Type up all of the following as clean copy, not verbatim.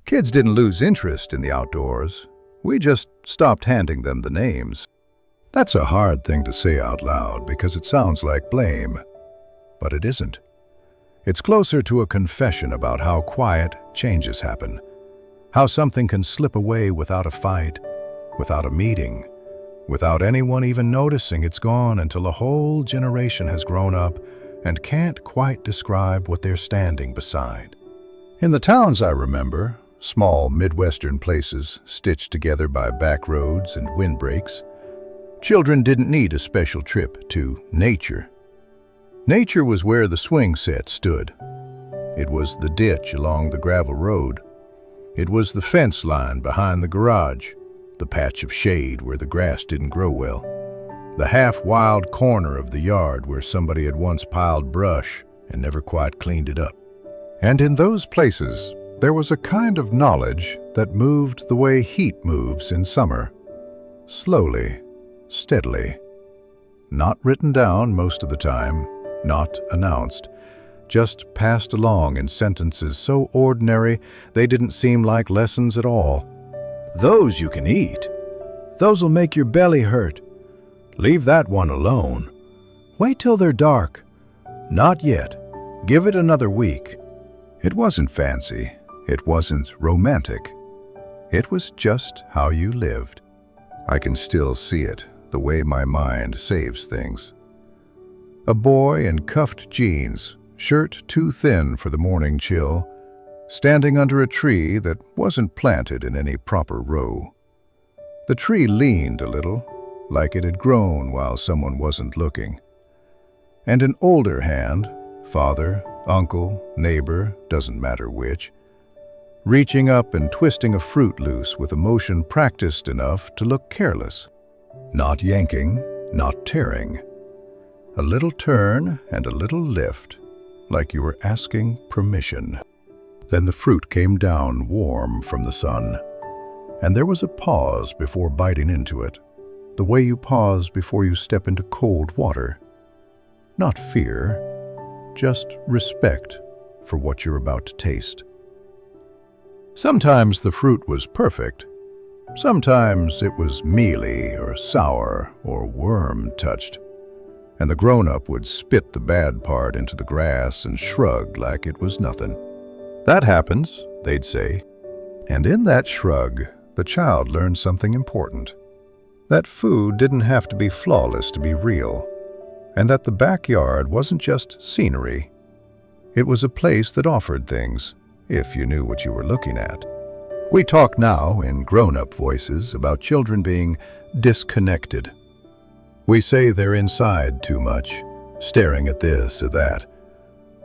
Kids didn't lose interest in the outdoors. We just stopped handing them the names. That's a hard thing to say out loud because it sounds like blame. But it isn't. It's closer to a confession about how quiet changes happen. How something can slip away without a fight, without a meeting, without anyone even noticing it's gone until a whole generation has grown up and can't quite describe what they're standing beside. In the towns I remember, small Midwestern places stitched together by back roads and windbreaks, children didn't need a special trip to nature. Nature was where the swing set stood. It was the ditch along the gravel road. It was the fence line behind the garage, the patch of shade where the grass didn't grow well, the half-wild corner of the yard where somebody had once piled brush and never quite cleaned it up. And in those places, there was a kind of knowledge that moved the way heat moves in summer. Slowly, steadily. Not written down most of the time, not announced, just passed along in sentences so ordinary they didn't seem like lessons at all. Those you can eat. Those'll make your belly hurt. Leave that one alone. Wait till they're dark. Not yet. Give it another week. It wasn't fancy. It wasn't romantic. It was just how you lived. I can still see it, the way my mind saves things. A boy in cuffed jeans, shirt too thin for the morning chill, standing under a tree that wasn't planted in any proper row. The tree leaned a little, like it had grown while someone wasn't looking. And an older hand, father, uncle, neighbor, doesn't matter which, reaching up and twisting a fruit loose with a motion practiced enough to look careless. Not yanking, not tearing. A little turn and a little lift, like you were asking permission. Then the fruit came down warm from the sun, and there was a pause before biting into it, the way you pause before you step into cold water. Not fear, just respect for what you're about to taste. Sometimes the fruit was perfect. Sometimes it was mealy or sour or worm-touched, and the grown-up would spit the bad part into the grass and shrug like it was nothing. That happens, they'd say, and in that shrug, the child learned something important. That food didn't have to be flawless to be real, and that the backyard wasn't just scenery. It was a place that offered things, if you knew what you were looking at. We talk now in grown-up voices about children being disconnected. We say they're inside too much, staring at this or that.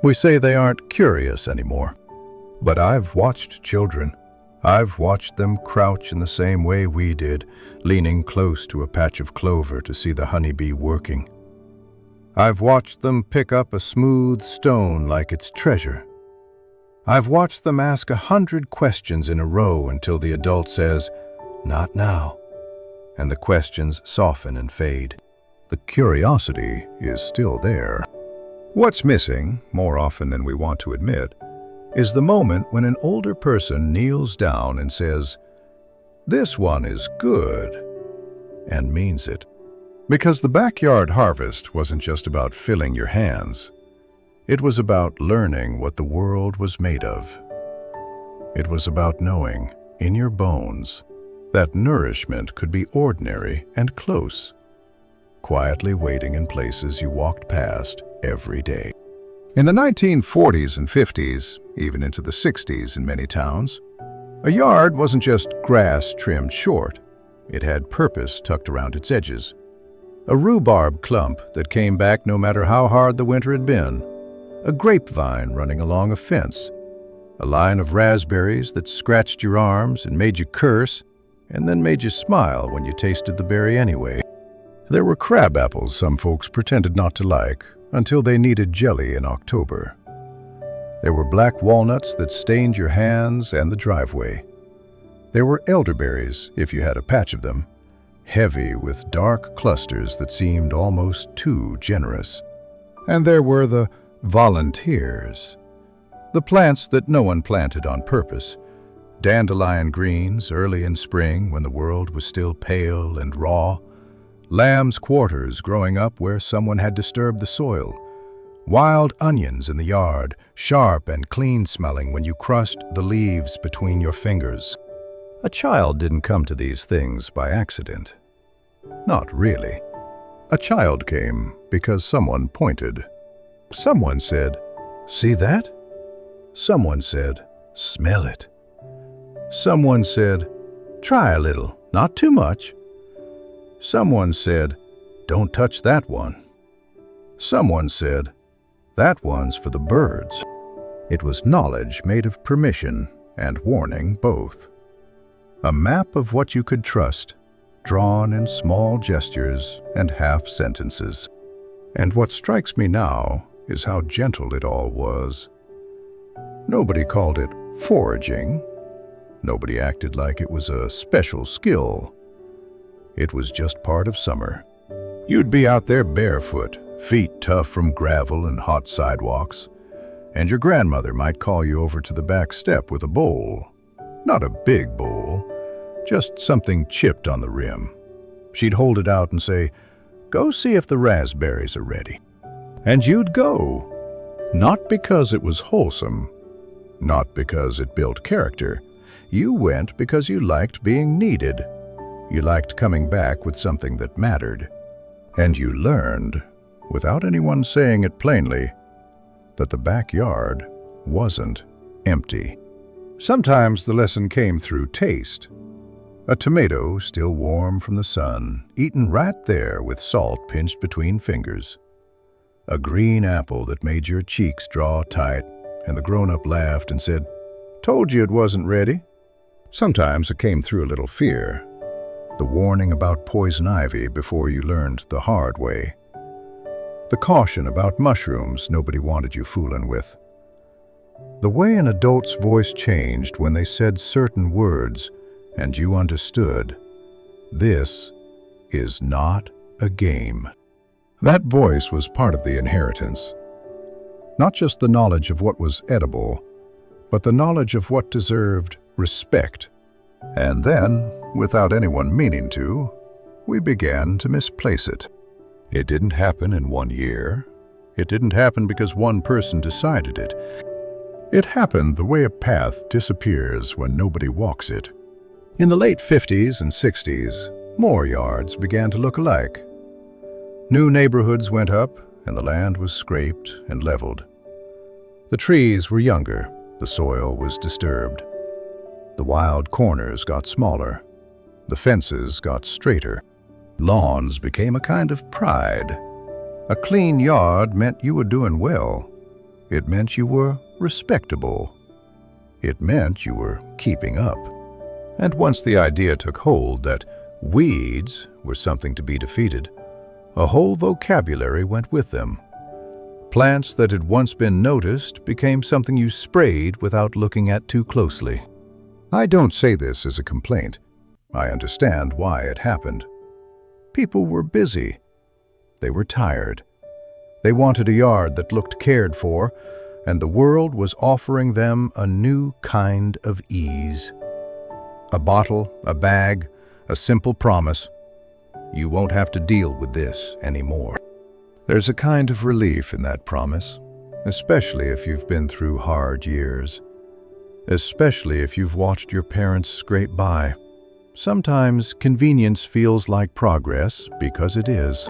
We say they aren't curious anymore. But I've watched children. I've watched them crouch in the same way we did, leaning close to a patch of clover to see the honeybee working. I've watched them pick up a smooth stone like it's treasure. I've watched them ask 100 questions in a row until the adult says, "Not now," and the questions soften and fade. The curiosity is still there. What's missing, more often than we want to admit, is the moment when an older person kneels down and says, "This one is good," and means it. Because the backyard harvest wasn't just about filling your hands. It was about learning what the world was made of. It was about knowing, in your bones, that nourishment could be ordinary and close, quietly waiting in places you walked past every day. In the 1940s and 50s, even into the 60s in many towns, a yard wasn't just grass trimmed short. It had purpose tucked around its edges. A rhubarb clump that came back no matter how hard the winter had been. A grapevine running along a fence. A line of raspberries that scratched your arms and made you curse, and then made you smile when you tasted the berry anyway. There were crab apples some folks pretended not to like, until they needed jelly in October. There were black walnuts that stained your hands and the driveway. There were elderberries, if you had a patch of them, heavy with dark clusters that seemed almost too generous. And there were the volunteers, the plants that no one planted on purpose, Dandelion greens early in spring when the world was still pale and raw. Lamb's quarters growing up where someone had disturbed the soil. Wild onions in the yard, sharp and clean-smelling when you crushed the leaves between your fingers. A child didn't come to these things by accident. Not really. A child came because someone pointed. Someone said, "See that?" Someone said, "Smell it." Someone said, "Try a little, not too much." Someone said, "Don't touch that one." Someone said, "That one's for the birds." It was knowledge made of permission and warning both. A map of what you could trust, drawn in small gestures and half sentences. And what strikes me now is how gentle it all was. Nobody called it foraging. Nobody acted like it was a special skill. It was just part of summer. You'd be out there barefoot, feet tough from gravel and hot sidewalks, and your grandmother might call you over to the back step with a bowl. Not a big bowl, just something chipped on the rim. She'd hold it out and say, "Go see if the raspberries are ready." And you'd go. Not because it was wholesome, not because it built character. You went because you liked being needed. You liked coming back with something that mattered. And you learned, without anyone saying it plainly, that the backyard wasn't empty. Sometimes the lesson came through taste. A tomato still warm from the sun, eaten right there with salt pinched between fingers. A green apple that made your cheeks draw tight, and the grown-up laughed and said, "Told you it wasn't ready." Sometimes it came through a little fear. The warning about poison ivy before you learned the hard way. The caution about mushrooms nobody wanted you fooling with. The way an adult's voice changed when they said certain words and you understood, this is not a game. That voice was part of the inheritance. Not just the knowledge of what was edible, but the knowledge of what deserved respect. And then, without anyone meaning to, we began to misplace it. It didn't happen in 1 year. It didn't happen because one person decided it. It happened the way a path disappears when nobody walks it. In the late 50s and 60s, more yards began to look alike. New neighborhoods went up, and the land was scraped and leveled. The trees were younger, the soil was disturbed. The wild corners got smaller. The fences got straighter. Lawns became a kind of pride. A clean yard meant you were doing well. It meant you were respectable. It meant you were keeping up. And once the idea took hold that weeds were something to be defeated, a whole vocabulary went with them. Plants that had once been noticed became something you sprayed without looking at too closely. I don't say this as a complaint. I understand why it happened. People were busy. They were tired. They wanted a yard that looked cared for, and the world was offering them a new kind of ease. A bottle, a bag, a simple promise. You won't have to deal with this anymore. There's a kind of relief in that promise, especially if you've been through hard years. Especially if you've watched your parents scrape by. Sometimes convenience feels like progress because it is.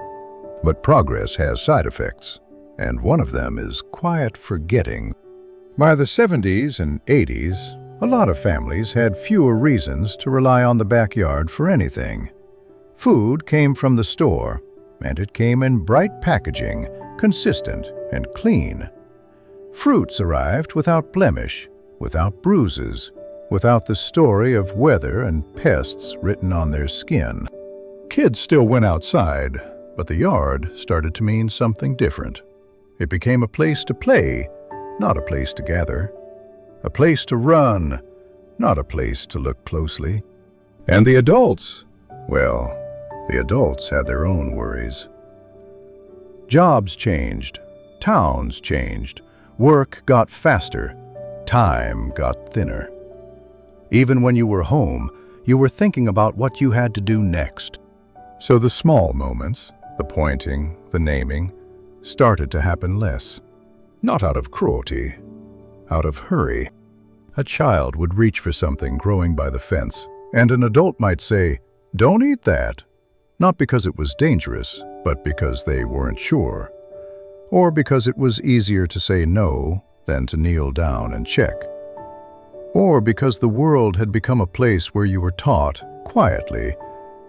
But progress has side effects, and one of them is quiet forgetting. By the 70s and 80s, a lot of families had fewer reasons to rely on the backyard for anything. Food came from the store, and it came in bright packaging, consistent and clean. Fruits arrived without blemish, without bruises, without the story of weather and pests written on their skin. Kids still went outside, but the yard started to mean something different. It became a place to play, not a place to gather. A place to run, not a place to look closely. And the adults, well, the adults had their own worries. Jobs changed, towns changed, work got faster, time got thinner. Even when you were home, you were thinking about what you had to do next. So the small moments, the pointing, the naming, started to happen less. Not out of cruelty, out of hurry. A child would reach for something growing by the fence, and an adult might say, "Don't eat that." Not because it was dangerous, but because they weren't sure. Or because it was easier to say no than to kneel down and check. Or because the world had become a place where you were taught, quietly,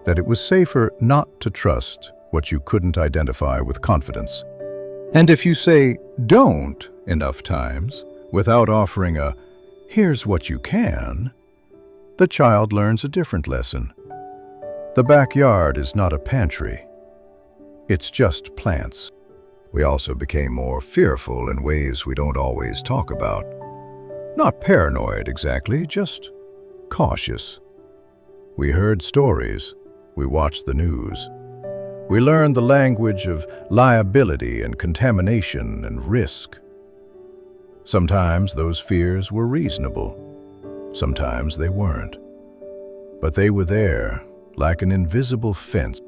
that it was safer not to trust what you couldn't identify with confidence. And if you say "don't" enough times, without offering a "here's what you can," the child learns a different lesson. The backyard is not a pantry. It's just plants. We also became more fearful in ways we don't always talk about. Not paranoid exactly, just cautious. We heard stories. We watched the news. We learned the language of liability and contamination and risk. Sometimes those fears were reasonable. Sometimes they weren't. But they were there, like an invisible fence.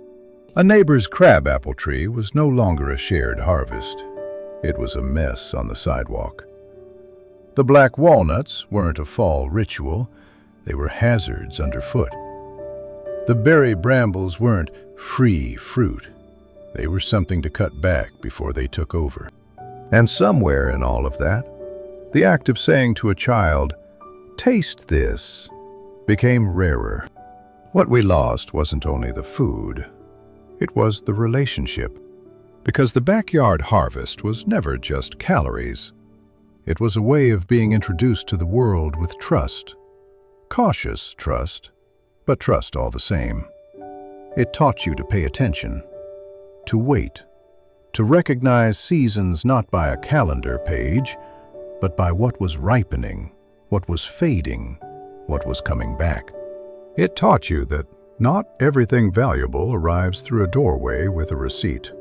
A neighbor's crabapple tree was no longer a shared harvest. It was a mess on the sidewalk. The black walnuts weren't a fall ritual. They were hazards underfoot. The berry brambles weren't free fruit. They were something to cut back before they took over. And somewhere in all of that, the act of saying to a child, "Taste this," became rarer. What we lost wasn't only the food. It was the relationship. Because the backyard harvest was never just calories. It was a way of being introduced to the world with trust. Cautious trust, but trust all the same. It taught you to pay attention, to wait, to recognize seasons not by a calendar page, but by what was ripening, what was fading, what was coming back. It taught you that not everything valuable arrives through a doorway with a receipt.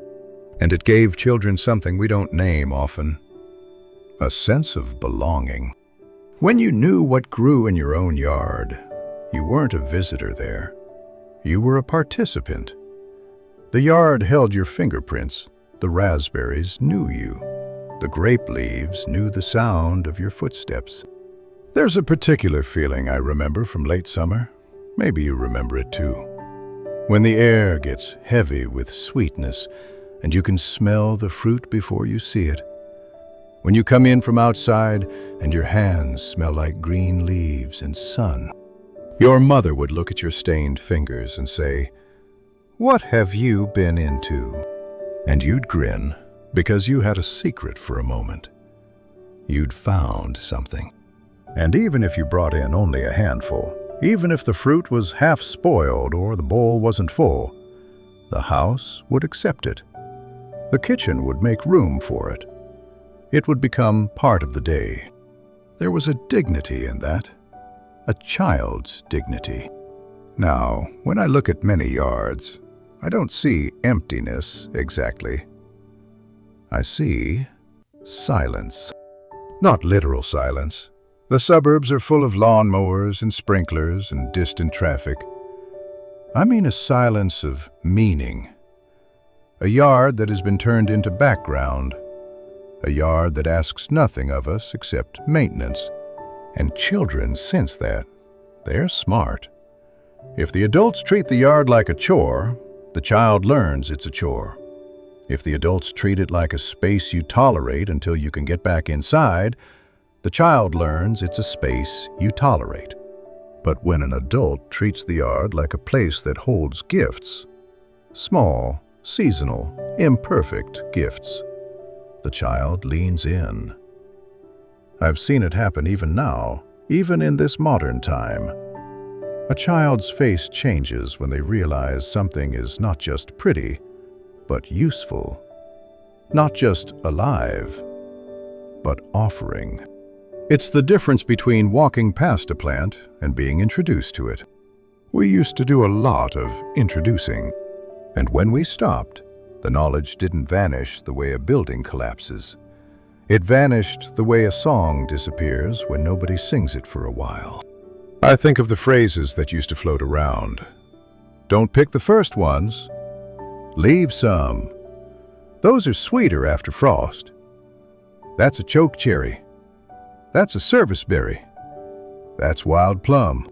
And it gave children something we don't name often, a sense of belonging. When you knew what grew in your own yard, you weren't a visitor there. You were a participant. The yard held your fingerprints. The raspberries knew you. The grape leaves knew the sound of your footsteps. There's a particular feeling I remember from late summer. Maybe you remember it too. When the air gets heavy with sweetness and you can smell the fruit before you see it. When you come in from outside and your hands smell like green leaves and sun. Your mother would look at your stained fingers and say, "What have you been into?" And you'd grin because you had a secret for a moment. You'd found something. And even if you brought in only a handful, even if the fruit was half spoiled or the bowl wasn't full, the house would accept it. The kitchen would make room for it. It would become part of the day. There was a dignity in that, a child's dignity. Now, when I look at many yards, I don't see emptiness exactly. I see silence. Not literal silence. The suburbs are full of lawnmowers and sprinklers and distant traffic. I mean a silence of meaning. A yard that has been turned into background. A yard that asks nothing of us except maintenance. And children sense that. They're smart. If the adults treat the yard like a chore, the child learns it's a chore. If the adults treat it like a space you tolerate until you can get back inside, the child learns it's a space you tolerate. But when an adult treats the yard like a place that holds gifts, small, seasonal, imperfect gifts, the child leans in. I've seen it happen even now, even in this modern time. A child's face changes when they realize something is not just pretty, but useful. Not just alive, but offering. It's the difference between walking past a plant and being introduced to it. We used to do a lot of introducing. And when we stopped, the knowledge didn't vanish the way a building collapses. It vanished the way a song disappears when nobody sings it for a while. I think of the phrases that used to float around. Don't pick the first ones. Leave some. Those are sweeter after frost. That's a choke cherry. That's a service berry. That's wild plum.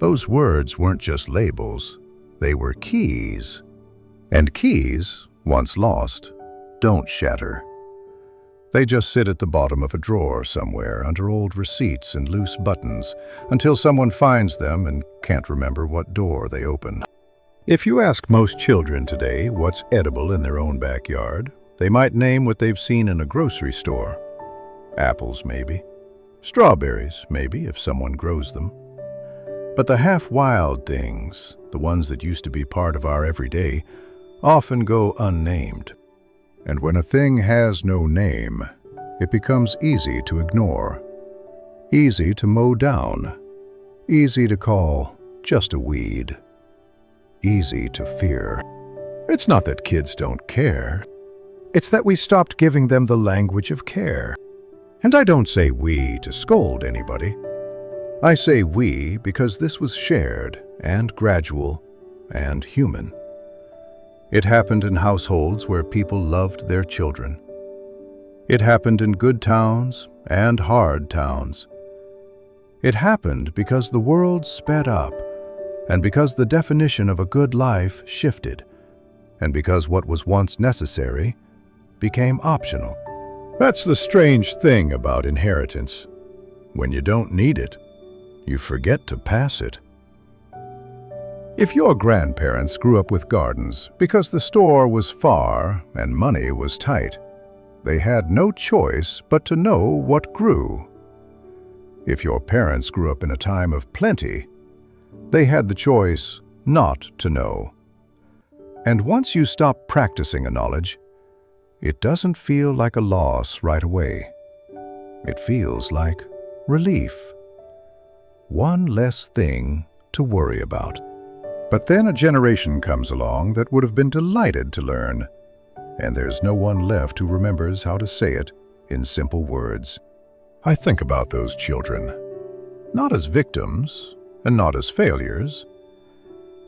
Those words weren't just labels. They were keys. And keys, once lost, don't shatter. They just sit at the bottom of a drawer somewhere under old receipts and loose buttons until someone finds them and can't remember what door they open. If you ask most children today what's edible in their own backyard, they might name what they've seen in a grocery store. Apples, maybe. Strawberries, maybe, if someone grows them. But the half-wild things, the ones that used to be part of our everyday, often go unnamed. And when a thing has no name, it becomes easy to ignore, easy to mow down, easy to call just a weed, easy to fear. It's not that kids don't care. It's that we stopped giving them the language of care. And I don't say we to scold anybody. I say we because this was shared and gradual and human. It happened in households where people loved their children. It happened in good towns and hard towns. It happened because the world sped up, and because the definition of a good life shifted, and because what was once necessary became optional. That's the strange thing about inheritance. When you don't need it, you forget to pass it. If your grandparents grew up with gardens because the store was far and money was tight, they had no choice but to know what grew. If your parents grew up in a time of plenty, they had the choice not to know. And once you stop practicing a knowledge, it doesn't feel like a loss right away. It feels like relief. One less thing to worry about. But then a generation comes along that would have been delighted to learn, and there's no one left who remembers how to say it in simple words. I think about those children, not as victims and not as failures,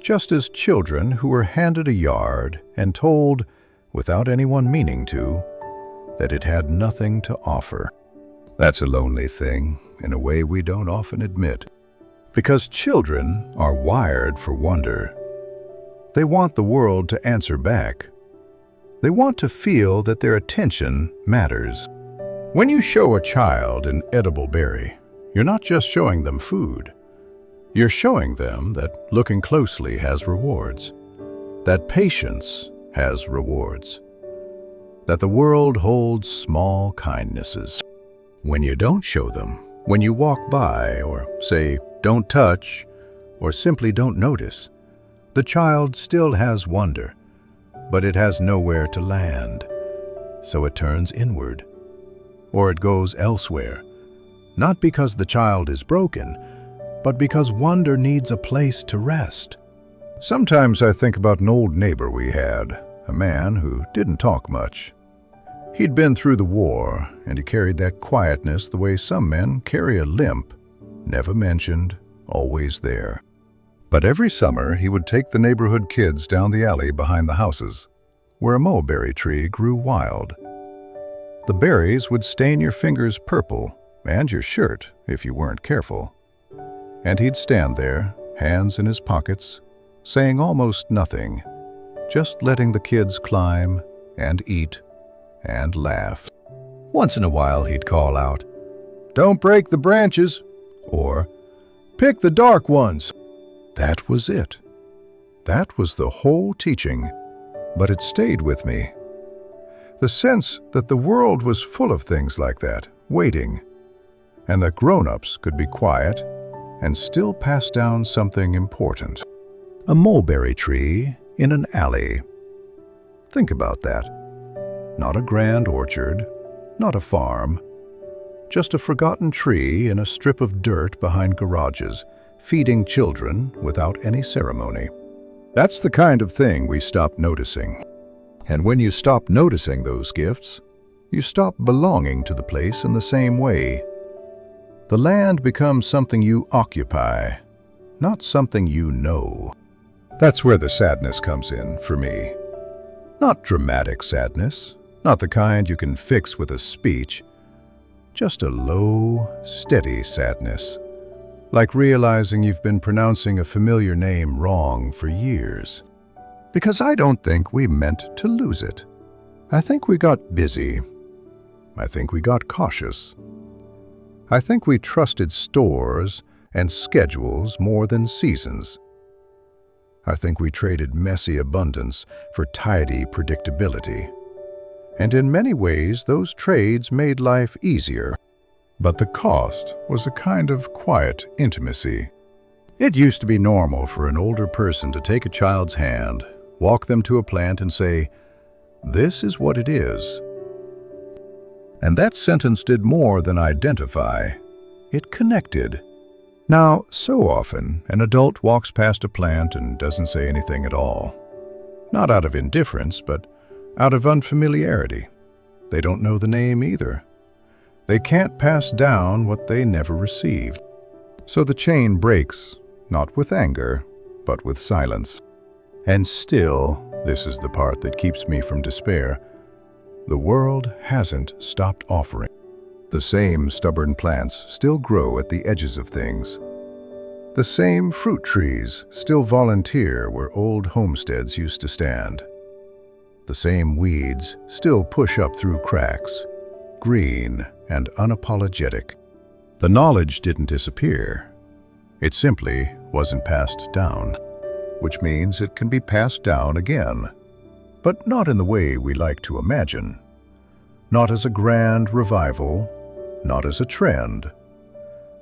just as children who were handed a yard and told, without anyone meaning to, that it had nothing to offer. That's a lonely thing, in a way we don't often admit. Because children are wired for wonder. They want the world to answer back. They want to feel that their attention matters. When you show a child an edible berry, you're not just showing them food. You're showing them that looking closely has rewards, that patience has rewards, that the world holds small kindnesses. When you don't show them, when you walk by or say, "Don't touch," or simply don't notice, the child still has wonder, but it has nowhere to land. So it turns inward, or it goes elsewhere, not because the child is broken, but because wonder needs a place to rest. Sometimes I think about an old neighbor we had, a man who didn't talk much. He'd been through the war, and he carried that quietness the way some men carry a limp. Never mentioned, always there. But every summer he would take the neighborhood kids down the alley behind the houses, where a mulberry tree grew wild. The berries would stain your fingers purple, and your shirt if you weren't careful. And he'd stand there, hands in his pockets, saying almost nothing, just letting the kids climb and eat and laugh. Once in a while he'd call out, "Don't break the branches," or "Pick the dark ones." That was it. That was the whole teaching, but it stayed with me. The sense that the world was full of things like that, waiting, and that grown-ups could be quiet and still pass down something important. A mulberry tree in an alley. Think about that. Not a grand orchard, not a farm, just a forgotten tree in a strip of dirt behind garages, feeding children without any ceremony. That's the kind of thing we stop noticing. And when you stop noticing those gifts, you stop belonging to the place in the same way. The land becomes something you occupy, not something you know. That's where the sadness comes in for me. Not dramatic sadness, not the kind you can fix with a speech, just a low, steady sadness, like realizing you've been pronouncing a familiar name wrong for years. Because I don't think we meant to lose it. I think we got busy. I think we got cautious. I think we trusted stores and schedules more than seasons. I think we traded messy abundance for tidy predictability. And in many ways, those trades made life easier. But the cost was a kind of quiet intimacy. It used to be normal for an older person to take a child's hand, walk them to a plant and say, "This is what it is." And that sentence did more than identify. It connected. Now, so often, an adult walks past a plant and doesn't say anything at all. Not out of indifference, but out of unfamiliarity. They don't know the name either. They can't pass down what they never received. So the chain breaks, not with anger, but with silence. And still, this is the part that keeps me from despair, the world hasn't stopped offering. The same stubborn plants still grow at the edges of things. The same fruit trees still volunteer where old homesteads used to stand. The same weeds still push up through cracks, green and unapologetic. The knowledge didn't disappear. It simply wasn't passed down, which means it can be passed down again, but not in the way we like to imagine. Not as a grand revival, not as a trend,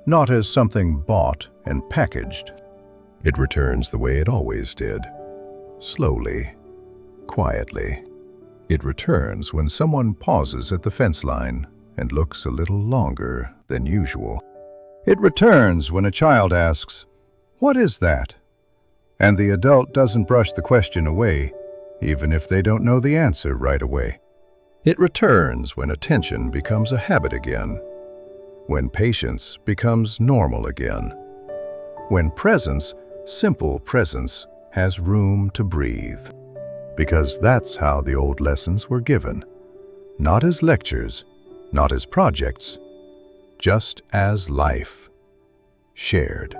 not as something bought and packaged. It returns the way it always did, slowly, quietly. It returns when someone pauses at the fence line and looks a little longer than usual. It returns when a child asks, "What is that?" And the adult doesn't brush the question away, even if they don't know the answer right away. It returns when attention becomes a habit again, when patience becomes normal again, when presence, simple presence, has room to breathe. Because that's how the old lessons were given, not as lectures, not as projects, just as life, shared.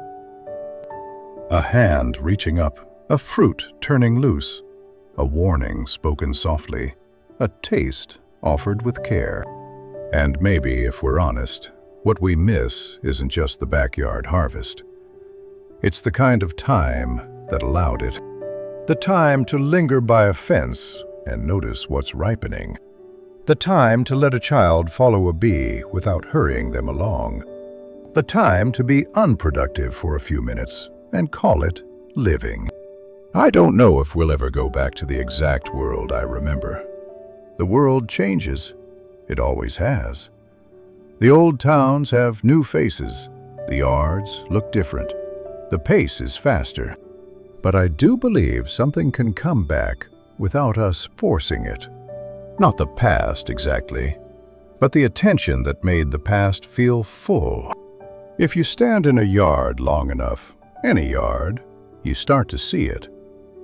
A hand reaching up, a fruit turning loose, a warning spoken softly, a taste offered with care. And maybe, if we're honest, what we miss isn't just the backyard harvest. It's the kind of time that allowed it. The time to linger by a fence and notice what's ripening. The time to let a child follow a bee without hurrying them along. The time to be unproductive for a few minutes and call it living. I don't know if we'll ever go back to the exact world I remember. The world changes. It always has. The old towns have new faces. The yards look different. The pace is faster. But I do believe something can come back without us forcing it. Not the past exactly, but the attention that made the past feel full. If you stand in a yard long enough, any yard, you start to see it.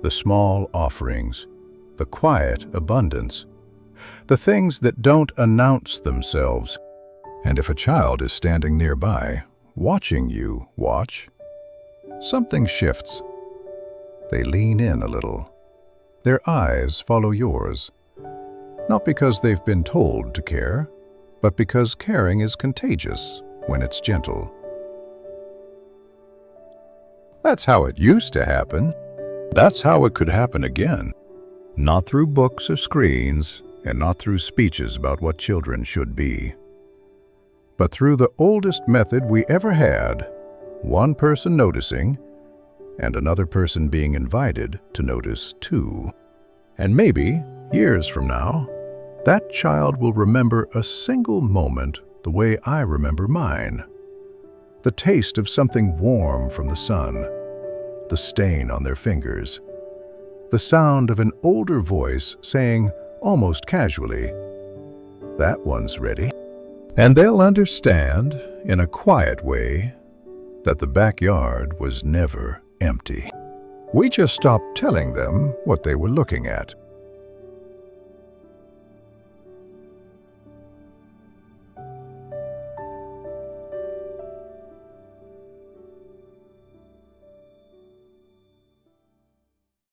The small offerings, the quiet abundance, the things that don't announce themselves. And if a child is standing nearby, watching you watch, something shifts. They lean in a little. Their eyes follow yours. Not because they've been told to care, but because caring is contagious when it's gentle. That's how it used to happen. That's how it could happen again. Not through books or screens, and not through speeches about what children should be, but through the oldest method we ever had, one person noticing, and another person being invited to notice too. And maybe, years from now, that child will remember a single moment the way I remember mine. The taste of something warm from the sun, the stain on their fingers, the sound of an older voice saying, almost casually, "That one's ready." And they'll understand, in a quiet way, that the backyard was never empty. We just stopped telling them what they were looking at.